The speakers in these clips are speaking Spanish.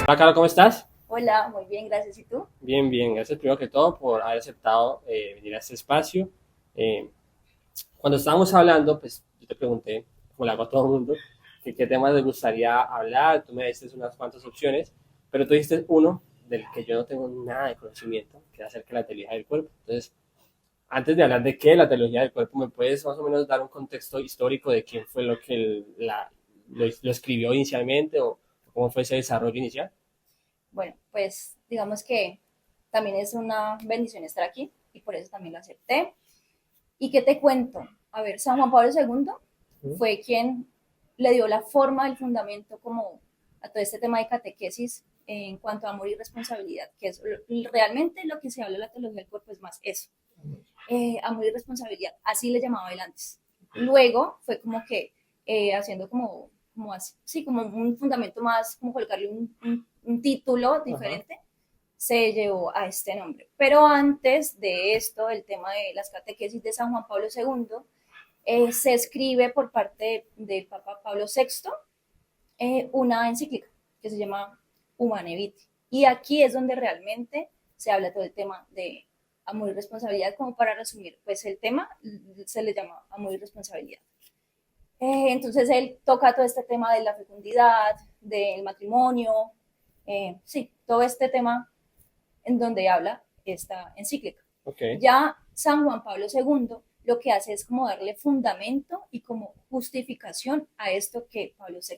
Hola, Caro, ¿cómo estás? Hola, muy bien, gracias. ¿Y tú? Bien, bien. Gracias primero que todo por haber aceptado venir a este espacio. Eh, Cuando estábamos hablando, pues yo te pregunté, como le hago a todo el mundo, que qué temas les gustaría hablar. Tú me diste unas cuantas opciones, pero tú dijiste uno del que yo no tengo nada de conocimiento, que es acerca de la teología del cuerpo. Entonces, antes de hablar de qué es la teología del cuerpo, ¿me puedes más o menos dar un contexto histórico de quién fue lo que lo escribió inicialmente o cómo fue ese desarrollo inicial? Bueno, pues digamos que también es una bendición estar aquí y por eso también lo acepté. ¿Y qué te cuento? A ver, San Juan Pablo II fue quien le dio la forma, el fundamento como a todo este tema de catequesis en cuanto a amor y responsabilidad, que es realmente lo que se habla en la teología del cuerpo es más eso, amor y responsabilidad, así le llamaba él antes. Luego fue como que haciendo como así, sí, como un fundamento más, como colocarle un título Ajá. diferente, se llevó a este nombre. Pero antes de esto, el tema de las catequesis de San Juan Pablo II, se escribe por parte del Papa Pablo VI una encíclica que se llama Humane Vitae. Y aquí es donde realmente se habla todo el tema de amor y responsabilidad, como para resumir, pues el tema se le llama amor y responsabilidad. Entonces él toca todo este tema de la fecundidad, del matrimonio, sí, todo este tema en donde habla esta encíclica. Ok, Ya San Juan Pablo II lo que hace es como darle fundamento y como justificación a esto que Pablo VI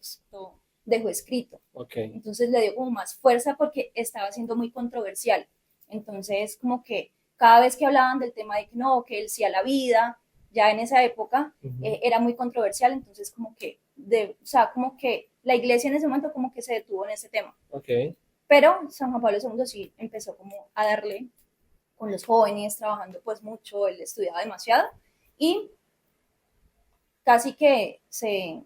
dejó escrito. ok. Entonces le dio como más fuerza porque estaba siendo muy controversial. Entonces como que cada vez que hablaban del tema de que no, que él sí a la vida, ya en esa época Ujú. era muy controversial, entonces como que, o sea, como que la iglesia en ese momento como que se detuvo en ese tema. Ok. Pero San Juan Pablo II sí empezó como a darle con los jóvenes, trabajando pues mucho, él estudiaba demasiado y casi que sí,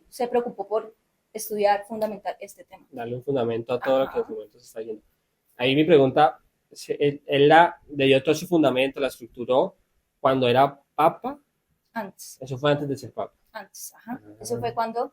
se preocupó por estudiar, fundamental este tema. Darle un fundamento a todo lo que en Ajá, su momento se está yendo. Ahí mi pregunta, él le dio todo su fundamento, la estructuró cuando era papa, antes, eso fue antes de ser papa. ajá. Eso Ah, fue cuando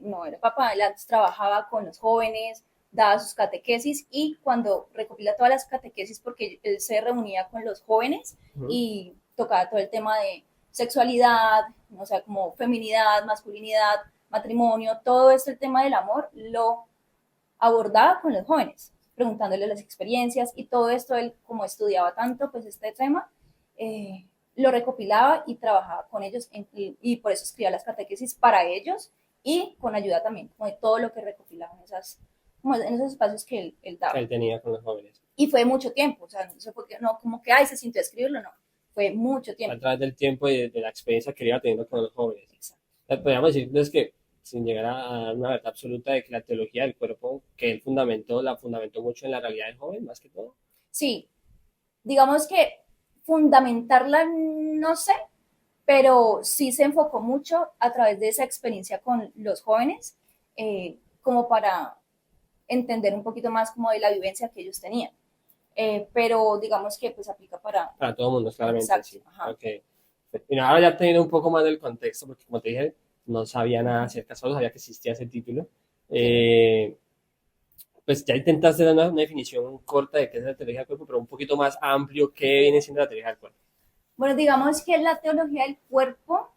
no era papá, él antes trabajaba con los jóvenes, daba sus catequesis y cuando recopila todas las catequesis, porque él se reunía con los jóvenes ujú. y tocaba todo el tema de sexualidad, o sea, como feminidad, masculinidad, matrimonio, todo este tema del amor lo abordaba con los jóvenes, preguntándoles las experiencias y todo esto, él como estudiaba tanto, pues este tema, lo recopilaba y trabajaba con ellos y por eso escribía las catequesis para ellos y con ayuda también como de todo lo que recopilaba en, como en esos espacios que él Que daba. él tenía con los jóvenes. Y fue mucho tiempo, o sea, no sé por qué, no como que, ay, se sintió a escribirlo, no, fue mucho A tiempo. través del tiempo y de la experiencia que él iba teniendo con los jóvenes. Exacto. Podríamos decir entonces que, sin llegar a una verdad absoluta, de que la teología del cuerpo, que él fundamentó, la fundamentó mucho en la realidad del joven, más que todo. Sí, digamos que fundamentarla, no sé, pero sí se enfocó mucho a través de esa experiencia con los jóvenes, como para entender un poquito más como de la vivencia que ellos tenían. Pero digamos que pues aplica para... Para todo el mundo, claramente, Exacto, sí. ajá. Ok. Y ahora ya teniendo un poco más del contexto, porque como te dije, no sabía nada acerca, solo sabía que existía ese título. Sí. Eh, pues ya intentaste dar una definición corta de qué es la teología del cuerpo, pero un poquito más amplio, ¿qué viene siendo la teología del cuerpo? Bueno, digamos que la teología del cuerpo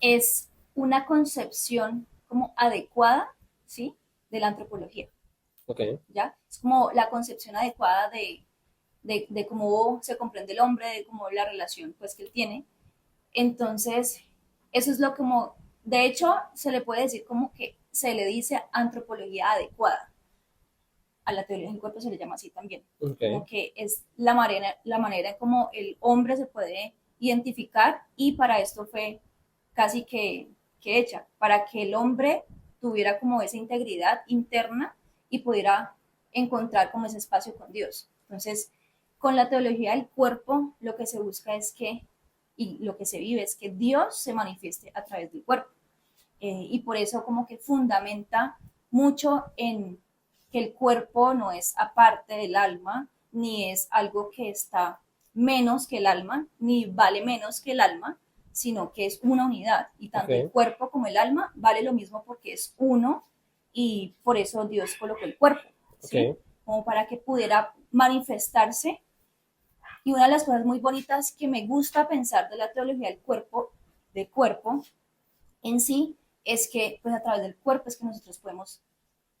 es una concepción como adecuada, ¿sí? De la antropología, Ok, ¿ya? Es como la concepción adecuada de cómo se comprende el hombre, de cómo la relación pues que él tiene. Entonces, eso es lo como, de hecho, se le puede decir como que se le dice antropología adecuada. A la teoría del cuerpo se le llama así también. ok, Como que es la manera como el hombre se puede identificar y para esto fue casi que hecha, para que el hombre tuviera como esa integridad interna y pudiera encontrar como ese espacio con Dios. Entonces, con la teología del cuerpo, lo que se busca es que, y lo que se vive es que Dios se manifieste a través del cuerpo. Y por eso como que fundamenta mucho en que el cuerpo no es aparte del alma, ni es algo que está menos que el alma, ni vale menos que el alma, sino que es una unidad. Y tanto el ok. cuerpo como el alma vale lo mismo porque es uno y por eso Dios colocó el cuerpo, ¿sí? Ok. Como para que pudiera manifestarse. Y una de las cosas muy bonitas que me gusta pensar de la teología del cuerpo en sí, es que pues a través del cuerpo es que nosotros podemos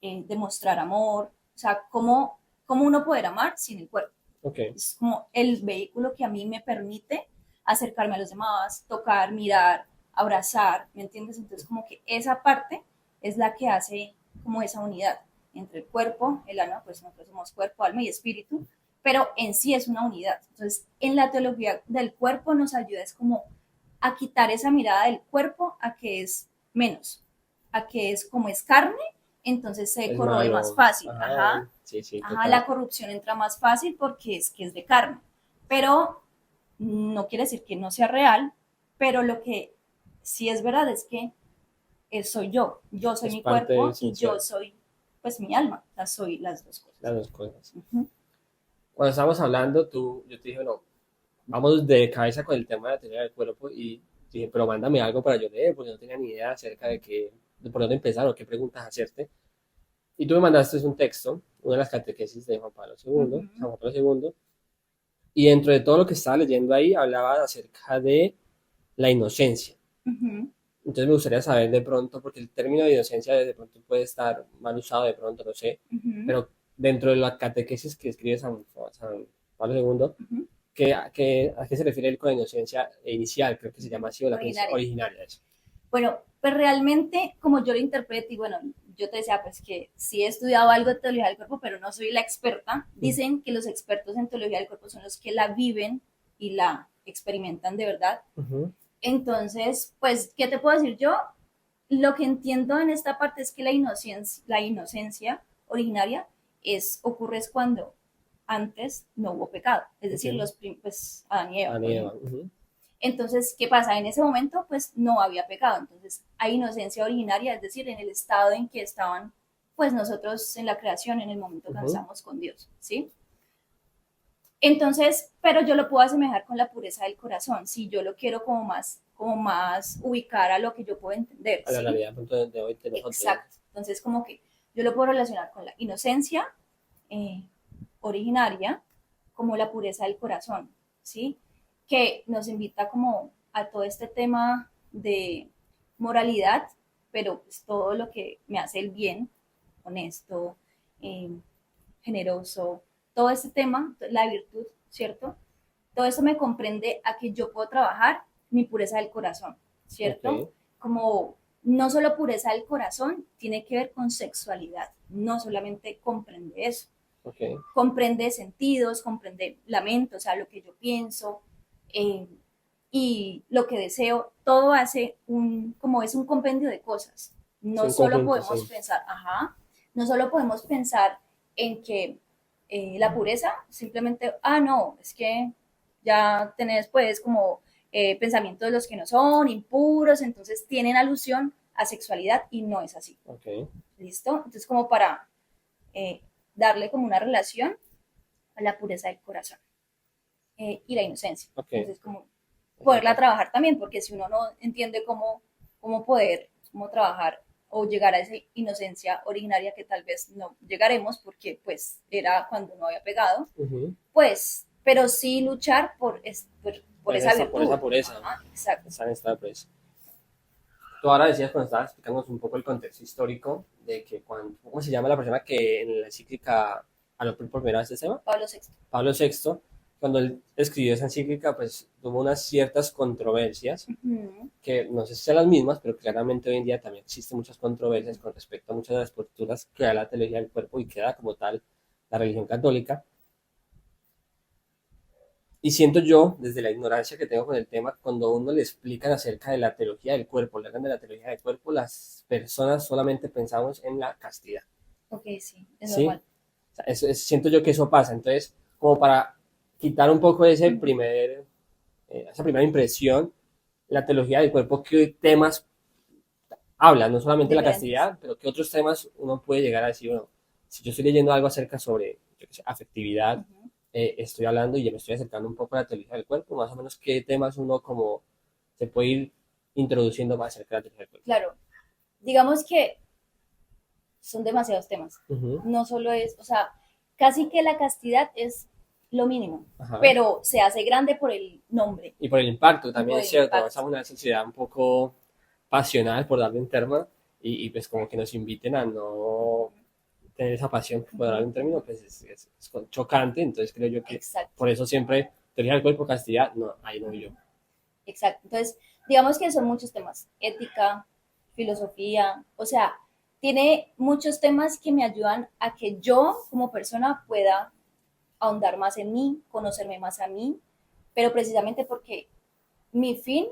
demostrar amor, o sea, cómo uno poder amar sin el cuerpo. Ok. Es como el vehículo que a mí me permite acercarme a los demás, tocar, mirar, abrazar, ¿me entiendes? Entonces como que esa parte es la que hace como esa unidad entre el cuerpo, el alma, pues nosotros somos cuerpo, alma y espíritu, pero en sí es una unidad. Entonces, en la teología del cuerpo nos ayuda es como a quitar esa mirada del cuerpo a que es menos, a que es como es carne, entonces se Es corroe más malo. fácil. Ajá. Ajá, Sí, sí, ajá, total. la corrupción entra más fácil porque es que es de carne, pero no quiere decir que no sea real, pero lo que sí es verdad es que soy yo soy Es mi parte cuerpo y yo esencial, soy pues mi alma, o sea, soy las dos las cosas. dos cosas. Uh-huh. Cuando estábamos hablando, yo te dije, no, vamos de cabeza con el tema de la teoría del cuerpo y dije, pero mándame algo para yo leer, porque no tenía ni idea acerca de por dónde empezar o qué preguntas hacerte. Y tú me mandaste un texto, una de las catequesis de Juan Pablo II, San Uh-huh. Juan Pablo II, y dentro de todo lo que estaba leyendo ahí hablaba acerca de la inocencia. Uh-huh. Entonces me gustaría saber de pronto, porque el término de inocencia de pronto puede estar mal usado, de pronto, no sé, Uh-huh. pero dentro de la catequesis que escribe San Pablo II, Uh-huh. ¿a qué se refiere él con la inocencia inicial? Creo que se llama así, o la Originaria. originaria. Eso. Bueno, pues realmente, como yo lo interpreto, y bueno, yo te decía, pues que sí he estudiado algo de teología del cuerpo, pero no soy la experta. Dicen que los expertos en teología del cuerpo son los que la viven y la experimentan de verdad. Ujú. Entonces, pues, ¿qué te puedo decir yo? Lo que entiendo en esta parte es que la inocencia originaria ocurre es cuando antes no hubo pecado, es decir, Ok. pues Adán y Eva, Adán por y Eva. ejemplo. Ujú. Entonces, ¿qué pasa? En ese momento, pues no había pecado. Entonces, hay inocencia originaria, es decir, en el estado en que estaban, pues nosotros en la creación, en el momento que Ujú. estamos con Dios, ¿sí? Entonces, pero yo lo puedo asemejar con la pureza del corazón, si yo lo quiero como más ubicar a lo que yo puedo entender, A la ¿sí? realidad punto de hoy de nosotros. Exacto. Entonces, como que yo lo puedo relacionar con la inocencia eh, originaria, como la pureza del corazón, ¿sí? Que nos invita como a todo este tema de moralidad, pero pues todo lo que me hace el bien, honesto, eh, generoso, todo este tema, la virtud, ¿cierto? Todo eso me comprende a que yo puedo trabajar mi pureza del corazón, ¿cierto? Ok, Como no solo pureza del corazón, tiene que ver con sexualidad, no solamente comprende eso, ok. comprende sentidos, comprende la mente, o sea, lo que yo pienso eh, y lo que deseo, todo hace como es un compendio de cosas. Sí, No un solo conjunto, podemos sí. pensar, ajá, no solo podemos pensar en que la pureza, simplemente, no, es que ya tenés pues como pensamientos de los que no son impuros, entonces tienen alusión a sexualidad y no es así. Ok, ¿Listo? Entonces como para eh, darle como una relación a la pureza del corazón y la inocencia. ok. Entonces como poderla Exacto. trabajar también, porque si uno no entiende cómo poder, cómo trabajar o llegar a esa inocencia originaria que tal vez no llegaremos porque pues era cuando no había pegado, Ujú. pues, pero sí luchar por esa Por esa virtud. pureza. Ajá, exacto. Esa en esta pureza. Tú ahora decías cuando estabas explicándonos un poco el contexto histórico de que ¿cómo se llama la persona que en la encíclica habló por primera vez de ese tema? Pablo VI. Pablo VI, cuando él escribió esa encíclica, pues tuvo unas ciertas controversias, Uh-huh. que no sé si sean las mismas, pero claramente hoy en día también existen muchas controversias con respecto a muchas de las posturas que da la teología del cuerpo y que da como tal la religión católica. Y siento yo, desde la ignorancia que tengo con el tema, cuando uno le explican acerca de la teología del cuerpo, le hablan de la teología del cuerpo, las personas solamente pensamos en la castidad, Ok, sí, es ¿sí? normal. O sea, siento yo que eso pasa. Entonces, como para quitar un poco Uh-huh. esa primera impresión, la teología del cuerpo, ¿qué temas habla? No solamente la Diferentes. castidad, pero ¿qué otros temas uno puede llegar a decir, bueno, si yo estoy leyendo algo acerca sobre, yo qué sé, afectividad, Uh-huh. estoy hablando y ya me estoy acercando un poco a la teología del cuerpo, más o menos qué temas uno como se puede ir introduciendo más acerca de la teología del cuerpo. Claro, digamos que son demasiados temas. Ujú. No solo es, o sea, casi que la castidad es lo mínimo, Ajá. pero se hace grande por el nombre Y por el impacto y también por es el cierto, impacto. estamos en una sociedad un poco pasional, por darle un término, y pues como que nos inviten a no tener esa pasión, por darle un término, pues es chocante, entonces creo yo que Exacto, por eso siempre teoría del cuerpo, castidad, no, ahí no voy yo. exacto. Entonces, digamos que son muchos temas, ética, filosofía, o sea, tiene muchos temas que me ayudan a que yo como persona pueda ahondar más en mí, conocerme más a mí, pero precisamente porque mi fin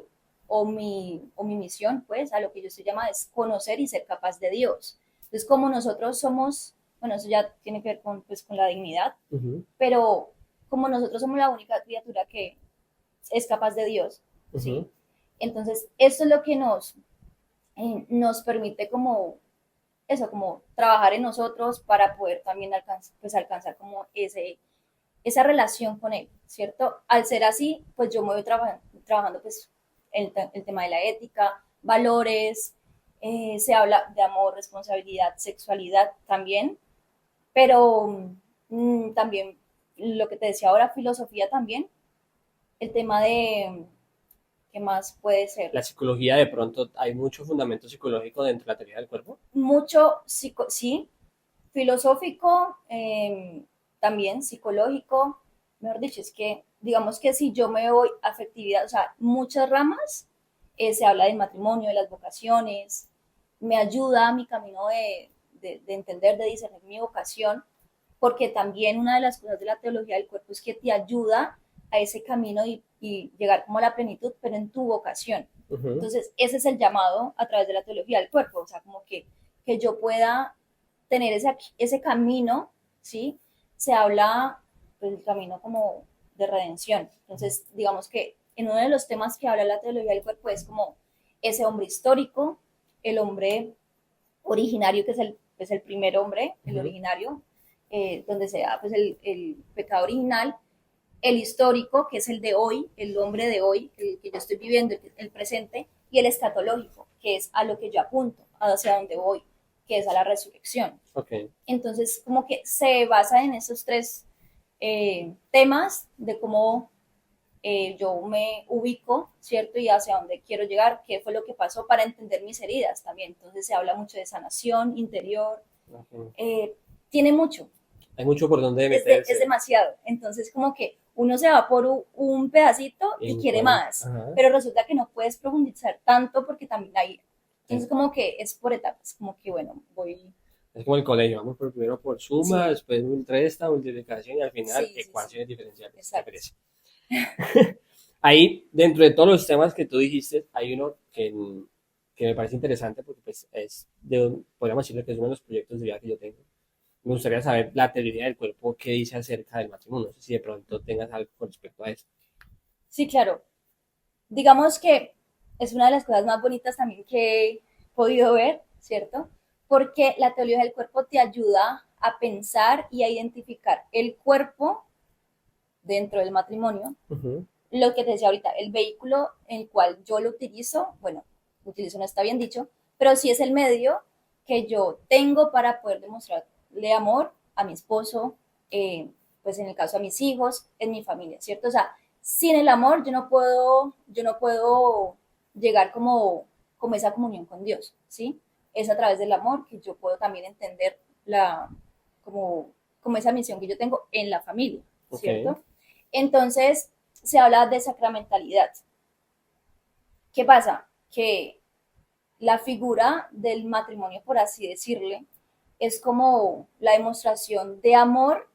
o mi misión, pues, a lo que yo estoy llamada es conocer y ser capaz de Dios. Entonces, como nosotros somos, bueno, eso ya tiene que ver con, pues, con la dignidad, Ujú, pero como nosotros somos la única criatura que es capaz de Dios, ¿sí? ujú. Entonces, esto es lo que nos permite como eso, como trabajar en nosotros para poder también alcanzar como esa relación con él, ¿cierto? Al ser así, pues yo me voy trabajando pues el tema de la ética, valores, se habla de amor, responsabilidad, sexualidad también, pero también lo que te decía ahora, filosofía también, el tema de, ¿qué más puede ser? La psicología de pronto, hay mucho fundamento psicológico dentro de la teoría del cuerpo. Mucho, sí, filosófico, también psicológico, mejor dicho, es que digamos que si yo me voy a afectividad, o sea, muchas ramas, se habla del matrimonio, de las vocaciones, me ayuda a mi camino de entender, de discernir mi vocación, porque también una de las cosas de la teología del cuerpo es que te ayuda a ese camino y llegar como a la plenitud, pero en tu vocación. Ujú. Entonces, ese es el llamado a través de la teología del cuerpo, o sea, como que yo pueda tener ese camino, ¿sí? Se habla del camino como de redención. Entonces, digamos que en uno de los temas que habla la teología del cuerpo es como ese hombre histórico, el hombre originario, que es el primer hombre, el Ujú. originario, donde se da pues, el pecado original, el histórico, que es el de hoy, el hombre de hoy, el que yo estoy viviendo, el presente, y el escatológico, que es a lo que yo apunto, hacia donde voy, que es a la resurrección. Ok. Entonces, como que se basa en esos tres temas de cómo yo me ubico, ¿cierto? Y hacia dónde quiero llegar, qué fue lo que pasó para entender mis heridas también. Entonces, se habla mucho de sanación interior, Ok. eh, tiene mucho, Hay mucho por donde es meterse. demasiado. Entonces, como que uno se va por un pedacito y En quiere cuanto, más, ajá. pero resulta que no puedes profundizar tanto porque también hay. Entonces, Sí. como que es por etapas, como que bueno, voy. Es como el colegio, vamos primero por suma, Sí, después resta, multiplicación y al final sí, sí, sí, ecuaciones diferenciales. Qué exacto. pereza. Ahí, dentro de todos los temas que tú dijiste, hay uno que me parece interesante porque pues, podríamos decirle que es uno de los proyectos de vida que yo tengo. Me gustaría saber la teoría del cuerpo, qué dice acerca del matrimonio. No sé si de pronto tengas algo con respecto a eso. Sí, claro. Digamos que es una de las cosas más bonitas también que he podido ver, ¿cierto? Porque la teoría del cuerpo te ayuda a pensar y a identificar el cuerpo dentro del matrimonio, Ujú. lo que te decía ahorita, el vehículo en el cual yo lo utilizo, bueno, utilizo no está bien dicho, pero sí es el medio que yo tengo para poder demostrarle amor a mi esposo, pues en el caso a mis hijos, en mi familia, ¿cierto? O sea, sin el amor yo no puedo llegar como esa comunión con Dios, ¿sí? Es a través del amor que yo puedo también entender la, como esa misión que yo tengo en la familia, Ok. ¿cierto? Entonces, se habla de sacramentalidad. ¿Qué pasa? Que la figura del matrimonio, por así decirle, es como la demostración de amor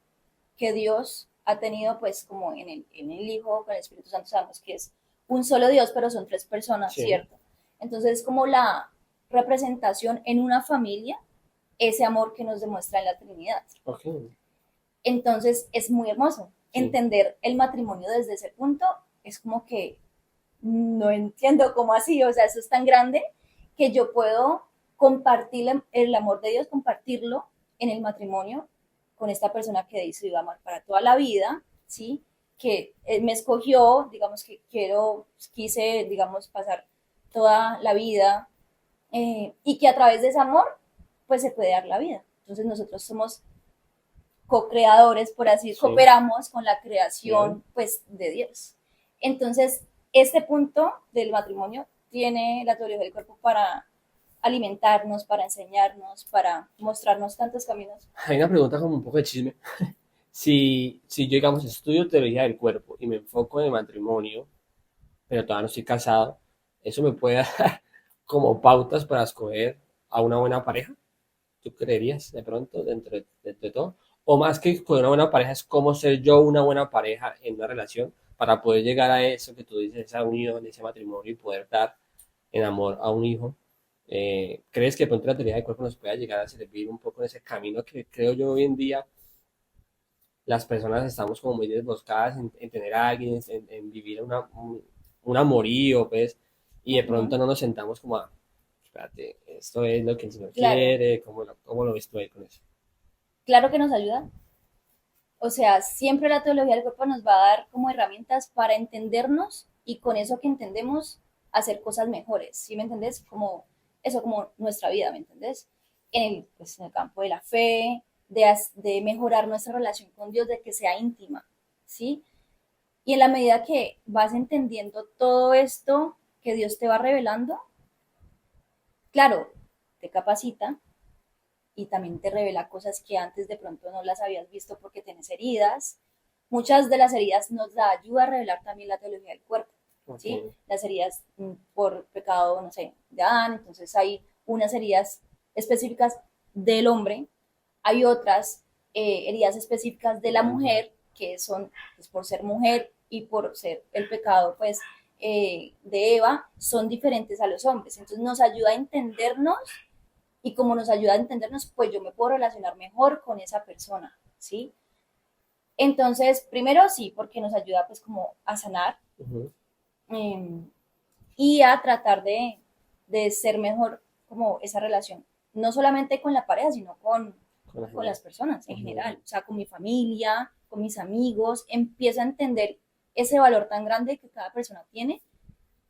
que Dios ha tenido, pues, como en el Hijo, con el Espíritu Santo, sabemos que es un solo Dios, pero son tres personas, Sí. ¿cierto? Entonces, es como la representación en una familia, ese amor que nos demuestra en la Trinidad. Ok. Entonces, es muy hermoso. Sí. Entender el matrimonio desde ese punto es como que no entiendo cómo así, o sea, eso es tan grande que yo puedo compartir el amor de Dios, compartirlo en el matrimonio con esta persona que decidió amar para toda la vida, ¿sí? Que me escogió, digamos que quise, digamos, pasar toda la vida y que a través de ese amor pues se puede dar la vida. Entonces nosotros somos co-creadores, por así Sí, cooperamos con la claro. creación, pues, de Dios. Entonces, este punto del matrimonio tiene la teoría del cuerpo para alimentarnos, para enseñarnos, para mostrarnos tantos caminos. Hay una pregunta como un poco de chisme. Si yo, digamos, estudio teoría del cuerpo y me enfoco en el matrimonio, pero todavía no estoy casado, ¿eso me puede dar como pautas para escoger a una buena pareja? ¿Tú creerías de pronto dentro de todo? O más que escoger una buena pareja es cómo ser yo una buena pareja en una relación para poder llegar a eso que tú dices, esa unión, ese matrimonio y poder dar en amor a un hijo. ¿Crees que de pronto la teoría del cuerpo nos pueda llegar a servir un poco en ese camino que creo yo hoy en día las personas estamos como muy desboscadas en tener a alguien, en vivir un amorío, pues, y de pronto Ujú. no nos sentamos como a, espérate, esto es lo que el Señor Claro, quiere, cómo lo ves tú ahí con eso? claro que nos ayuda. O sea, siempre la teología del cuerpo nos va a dar como herramientas para entendernos y con eso que entendemos hacer cosas mejores. ¿Sí me entendés? Como eso, como nuestra vida, ¿me entendés? Pues, en el campo de la fe, de mejorar nuestra relación con Dios, de que sea íntima, ¿sí? Y en la medida que vas entendiendo todo esto que Dios te va revelando, claro, te capacita y también te revela cosas que antes de pronto no las habías visto porque tienes heridas. Muchas de las heridas nos da ayuda a revelar también la teología del cuerpo, Ok, ¿sí? Las heridas por pecado, no sé, de Adán, entonces hay unas heridas específicas del hombre, hay otras heridas específicas de la mujer, que son pues, por ser mujer y por ser el pecado, pues, de Eva, son diferentes a los hombres. Entonces nos ayuda a entendernos y como nos ayuda a entendernos, pues yo me puedo relacionar mejor con esa persona, ¿sí? Entonces, primero sí, porque nos ayuda pues como a sanar ujú, eh, y a tratar de ser mejor como esa relación, no solamente con la pareja, sino con la con gente. las personas en Ujú. general, o sea, con mi familia, con mis amigos, empiezo a entender ese valor tan grande que cada persona tiene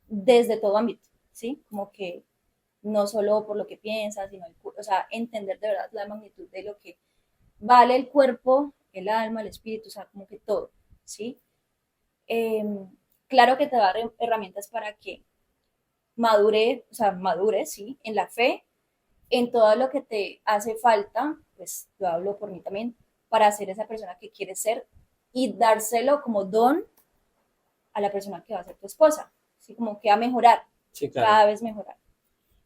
desde todo ámbito, ¿sí? Como que no solo por lo que piensas, sino, o sea, entender de verdad la magnitud de lo que vale el cuerpo, el alma, el espíritu, o sea, como que todo, ¿sí? Eh, claro que te da herramientas para que madure, o sea, madure, ¿sí? En la fe, en todo lo que te hace falta, pues yo hablo por mí también, para ser esa persona que quieres ser y dárselo como don a la persona que va a ser tu esposa, ¿sí? Como que a mejorar, Sí, claro. cada vez mejorar.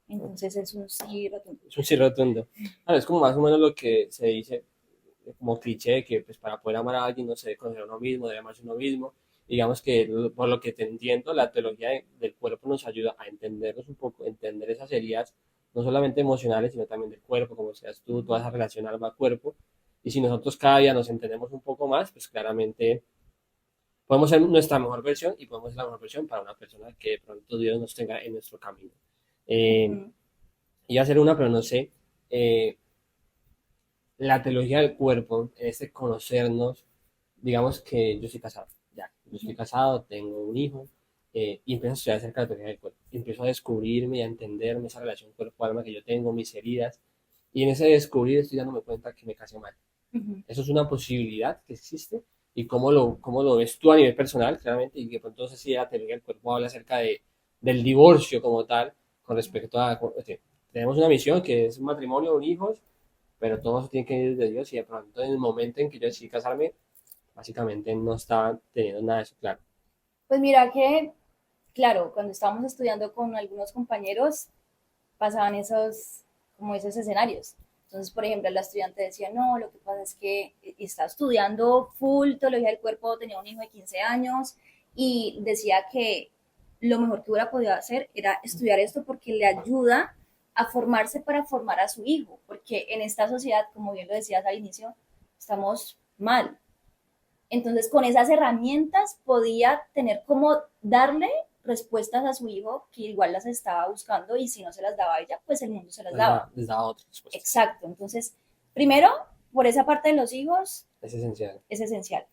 Entonces es un sí rotundo. Es un sí rotundo. Claro, es como más o menos lo que se dice como cliché, que pues para poder amar a alguien no se debe conocer a uno mismo, debe amarse a uno mismo. Digamos que por lo que te entiendo, la teología del cuerpo nos ayuda a entendernos un poco, entender esas heridas, no solamente emocionales, sino también del cuerpo, como decías tú, toda esa relación alma-cuerpo. Y si nosotros cada día nos entendemos un poco más, pues claramente podemos ser nuestra mejor versión y podemos ser la mejor versión para una persona que de pronto Dios nos tenga en nuestro camino. Eh, Ujú, Iba a hacer una, pero no sé. La teología del cuerpo, ese conocernos, digamos que yo estoy casado, ya, yo estoy ujú. casado, tengo un hijo, y empiezo a estudiar acerca de la teología del cuerpo, empiezo a descubrirme y a entenderme esa relación cuerpo-alma que yo tengo, mis heridas, y en ese descubrir estoy dándome cuenta que me casé mal. Ujú. Eso es una posibilidad que existe, y cómo lo ves tú a nivel personal, claramente, y que pronto no sé si la teología del cuerpo habla acerca del divorcio como tal, con respecto a, tenemos una misión que es un matrimonio, un hijo, pero todo eso tiene que ir de Dios y de pronto en el momento en que yo decidí casarme, básicamente no estaba teniendo nada de eso claro. Pues mira que, claro, cuando estábamos estudiando con algunos compañeros, pasaban como esos escenarios. Entonces, por ejemplo, la estudiante decía, no, lo que pasa es que está estudiando full teología del cuerpo, tenía un hijo de 15 años y decía que lo mejor que hubiera podido hacer era estudiar esto porque le ayuda a formarse para formar a su hijo, porque en esta sociedad, como bien lo decías al inicio, estamos mal. Entonces, con esas herramientas podía tener como darle respuestas a su hijo que igual las estaba buscando y si no se las daba a ella, pues el mundo se las daba. Les daba otras respuestas. Exacto. Entonces, primero, por esa parte de los hijos Es esencial. es esencial.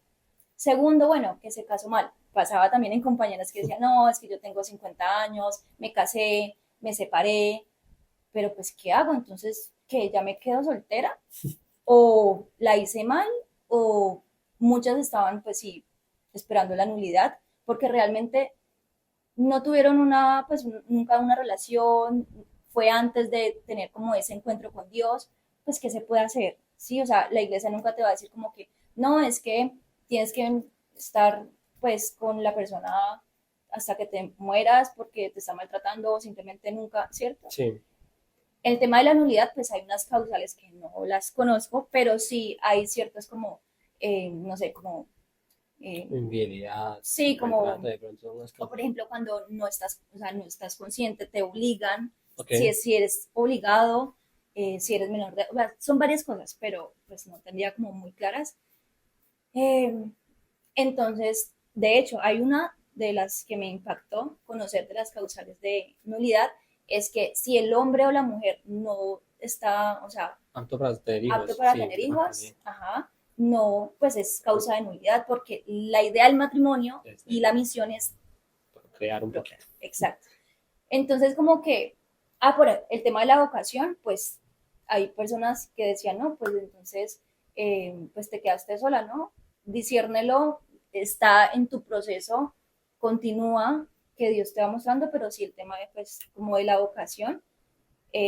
Segundo, bueno, que se casó mal. Pasaba también en compañeras que decían, no, es que yo tengo 50 años, me casé, me separé, pero pues, ¿qué hago? Entonces, ¿qué? ¿Ya me quedo soltera? ¿O la hice mal? ¿O muchas estaban, pues sí, esperando la nulidad? Porque realmente no tuvieron una, pues nunca una relación, fue antes de tener como ese encuentro con Dios, pues ¿qué se puede hacer? Sí, o sea, la iglesia nunca te va a decir como que, no, es que tienes que estar pues con la persona hasta que te mueras porque te está maltratando o simplemente nunca, ¿cierto? Sí, El tema de la nulidad, pues hay unas causales que no las conozco, pero sí hay ciertas como, no sé, como, eh, infidelidad, sí, maltrato, como de pronto unas o por cosas. ejemplo, cuando no estás, o sea, no estás consciente, te obligan, Ok, si eres obligado, si eres menor de, o sea, son varias cosas, pero pues no tendría como muy claras. Eh, entonces, de hecho, hay una de las que me impactó conocer de las causales de nulidad, es que si el hombre o la mujer no está, o sea, apto para tener apto hijos, para sí, tener ah, hijos, también. ajá, no, pues es causa de nulidad, porque la idea del matrimonio y la Desde misión es crear un procrear. poquito. Exacto. Entonces, como que, por el tema de la vocación, pues hay personas que decían, no, pues entonces, pues te quedaste sola, ¿no? Disciérnelo, está en tu proceso, continúa, que Dios te va mostrando, pero sí el tema de, pues, como de la vocación,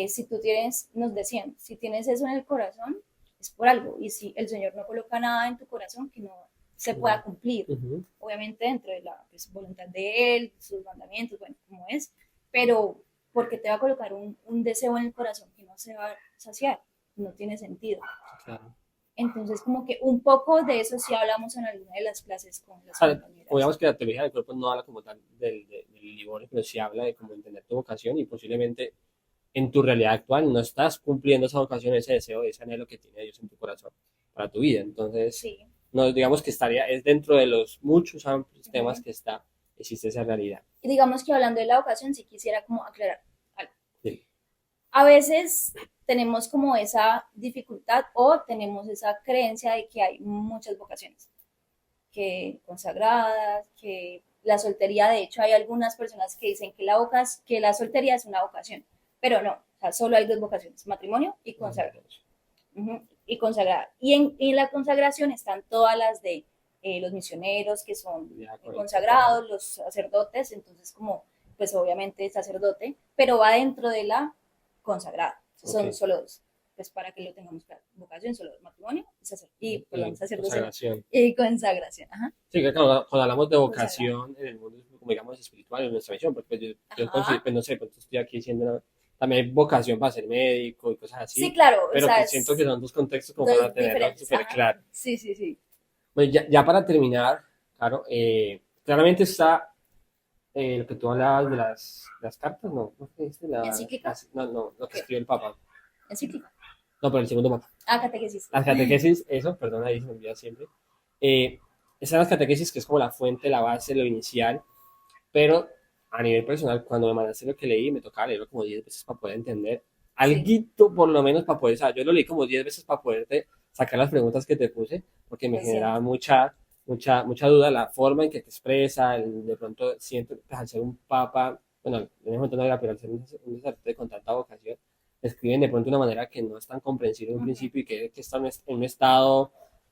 si tú tienes, nos decían, si tienes eso en el corazón, es por algo, y si el Señor no coloca nada en tu corazón que no se pueda cumplir, Ujú, obviamente dentro de la pues, voluntad de Él, sus mandamientos, bueno, como es, pero porque te va a colocar un deseo en el corazón que no se va a saciar, no tiene sentido. claro. Entonces, como que un poco de eso sí hablamos en alguna de las clases con las Sea, compañeras. digamos que la teología del cuerpo no habla como tal del liborio, pero sí habla de cómo entender tu vocación y posiblemente en tu realidad actual no estás cumpliendo esa vocación, ese deseo, ese anhelo que tiene Dios en tu corazón para tu vida. Entonces, Sí. no, digamos que estaría, es dentro de los muchos amplios temas Uh-huh. que está, existe esa realidad. Y digamos que hablando de la vocación, sí quisiera como aclarar algo. Sí, A veces tenemos como esa dificultad o tenemos esa creencia de que hay muchas vocaciones, que consagradas, que la soltería, de hecho hay algunas personas que dicen que que la soltería es una vocación, pero no, o sea, solo hay dos vocaciones, matrimonio y consagrado. Uh-huh, y consagrada. Y en la consagración están todas las de los misioneros que son ya con el ajá. consagrados, los sacerdotes, entonces como pues obviamente sacerdote, pero va dentro de la consagrada. Ok. Son solo dos. Pues para que lo tengamos claro. Vocación, solo matrimonio perdón, Y sacerdocio consagración. y consagración. Ajá. Sí, que cuando hablamos de Consagrada. vocación en el mundo, como digamos, espiritual, en nuestra misión, porque yo considero, Ajá. pues no sé, pues estoy aquí diciendo, también hay vocación para ser médico y cosas Sí, así, claro, o pero sea, que siento que es son dos contextos como para dos tenerlo diferentes. súper Ajá. claro. Sí, sí, sí. Bueno, ya para terminar, claro, claramente está lo que tú hablabas de las cartas, no, ¿no fue este? Encíclica. No, no, lo que ¿Qué? escribió el Papa, Encíclica. no, pero el segundo Papa. Catequesis. Las catequesis, eso, perdón, ahí se me olvida siempre. Están las catequesis, que es como la fuente, la base, lo inicial, pero a nivel personal, cuando me mandaste lo que leí, me tocaba leerlo como 10 veces para poder entender Sí. alguito, por lo menos para poder, o sea, yo lo leí como 10 veces para poderte sacar las preguntas que te puse, porque me Entiendo. generaba mucha duda la forma en que te expresa, de pronto siento, pues, al ser un papa, bueno, en ese momento no era, pero al ser un sacerdote con tanta vocación, escriben de pronto de una manera que no es tan comprensible en un Uh-huh. principio y que está en un estado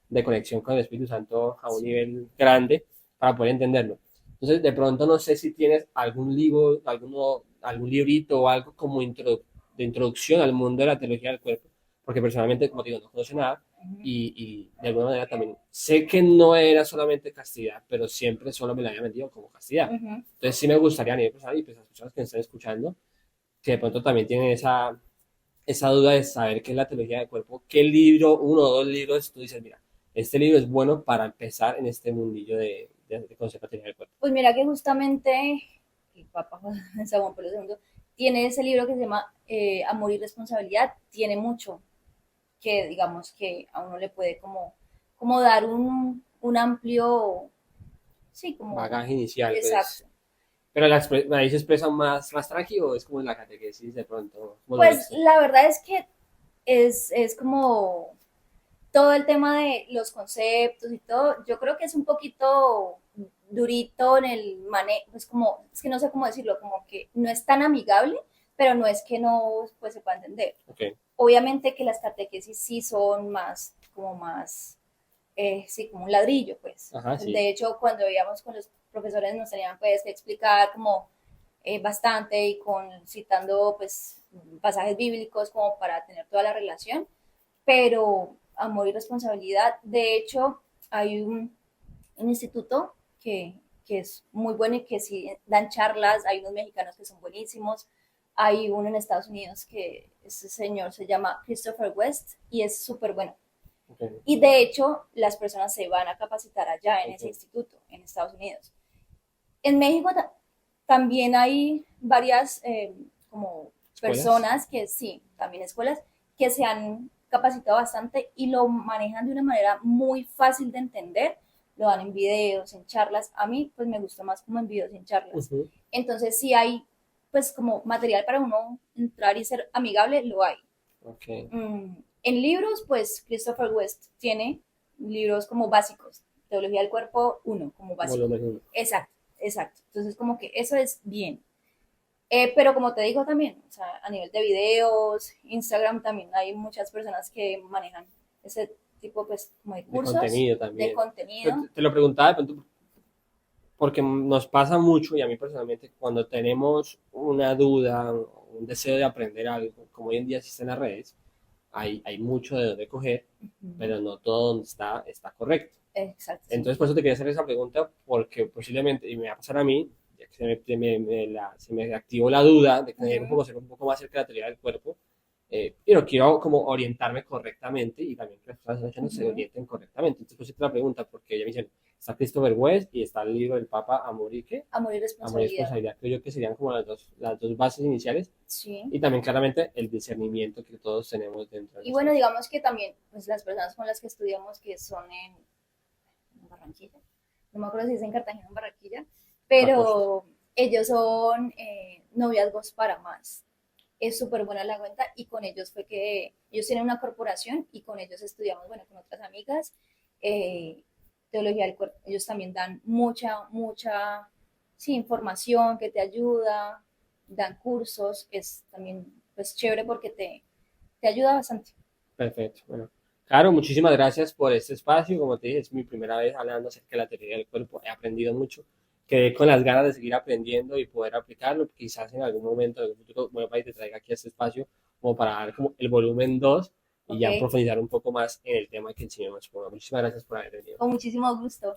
de conexión con el Espíritu Santo a un Sí. nivel grande para poder entenderlo. Entonces, de pronto no sé si tienes algún libro, algún librito o algo como de introducción al mundo de la teología del cuerpo, porque personalmente, como te digo, no conozco nada Uh-huh. y de alguna manera también sé que no era solamente castidad, pero siempre solo me la había vendido como castidad. Uh-huh. Entonces sí me gustaría a nivel personal y pues a las personas que me están escuchando, que de pronto también tienen esa duda de saber qué es la teología del cuerpo, qué libro, uno o dos libros, tú dices, mira, este libro es bueno para empezar en este mundillo de conocer la teología del cuerpo. Pues mira que justamente el Papa San Juan Pablo II tiene ese libro que se llama Amor y Responsabilidad, tiene mucho que digamos que a uno le puede como dar un amplio, sí, como, Bagaje inicial, pues. exacto. Pero ahí se expresa más tranquilo, es como en la catequesis de pronto, ¿cómo lo Pues viste? la verdad es que es como todo el tema de los conceptos y todo, yo creo que es un poquito durito en el manejo, pues como, es que no sé cómo decirlo, como que no es tan amigable, pero no es que no pues, se pueda entender. Ok, Obviamente que las catequesis sí son más, como más, sí, como un ladrillo, pues. ajá, sí. De hecho, cuando íbamos con los profesores nos tenían pues que explicar como bastante y con citando pues pasajes bíblicos como para tener toda la relación, pero amor y responsabilidad. De hecho, hay un instituto que es muy bueno y que sí dan charlas, hay unos mexicanos que son buenísimos, hay uno en Estados Unidos que ese señor se llama Christopher West y es súper bueno. Ok, Y de hecho, las personas se van a capacitar allá en ese ok. instituto, en Estados Unidos. En México también hay varias como ¿Escuelas? personas que sí, también escuelas, que se han capacitado bastante y lo manejan de una manera muy fácil de entender. Lo dan en videos, en charlas. A mí pues me gusta más como en videos y en charlas. Ujú, Entonces sí hay pues como material para uno entrar y ser amigable, lo hay. ok, En libros, pues Christopher West tiene libros como básicos. Teología del cuerpo uno como básico. volumen uno. Exacto, exacto. Entonces como que eso es bien. Pero como te digo también, o sea, a nivel de videos, Instagram también hay muchas personas que manejan ese tipo pues como de De cursos, contenido de también. Pero contenido. te lo preguntaba de pronto porque nos pasa mucho, y a mí personalmente, cuando tenemos una duda, un deseo de aprender algo, como hoy en día existen las redes, hay mucho de dónde coger, Ujú. pero no todo donde está correcto. Exacto, sí. Entonces, por eso te quería hacer esa pregunta, porque posiblemente, y me va a pasar a mí, ya que se me activó la duda de querer un Ujú, poco, ser un poco más cerca de la teoría del cuerpo, pero quiero como orientarme correctamente y también que las personas escuchando se ujú. orienten correctamente. Entonces, pues, la pregunta, porque ya me dicen, está Christopher West y está el libro del Papa Amor y ¿qué? Amor y Amor y responsabilidad. responsabilidad. Creo yo que serían como las dos bases iniciales Sí. y también claramente el discernimiento que todos tenemos dentro de Y bueno, nosotros. digamos que también, pues las personas con las que estudiamos que son en Barranquilla, no me acuerdo si es en Cartagena o en Barranquilla, La costa. pero ellos son noviazgos para más. Es súper buena la cuenta y con ellos fue que ellos tienen una corporación y con ellos estudiamos, bueno, con otras amigas, eh, teología del cuerpo. Ellos también dan mucha, sí, información que te ayuda, dan cursos, es también pues chévere porque te ayuda bastante. Perfecto. Bueno, Caro, muchísimas gracias por este espacio. Como te dije, es mi primera vez hablando acerca de la teoría del cuerpo. He aprendido mucho. Quedé con las ganas de seguir aprendiendo y poder aplicarlo. Quizás en algún momento, en el futuro, bueno, para que te traiga aquí a este espacio como para dar como el volumen 2 y Ok, ya profundizar un poco más en el tema que el Señor nos ponga. Muchísimas gracias por haber venido. con muchísimo gusto.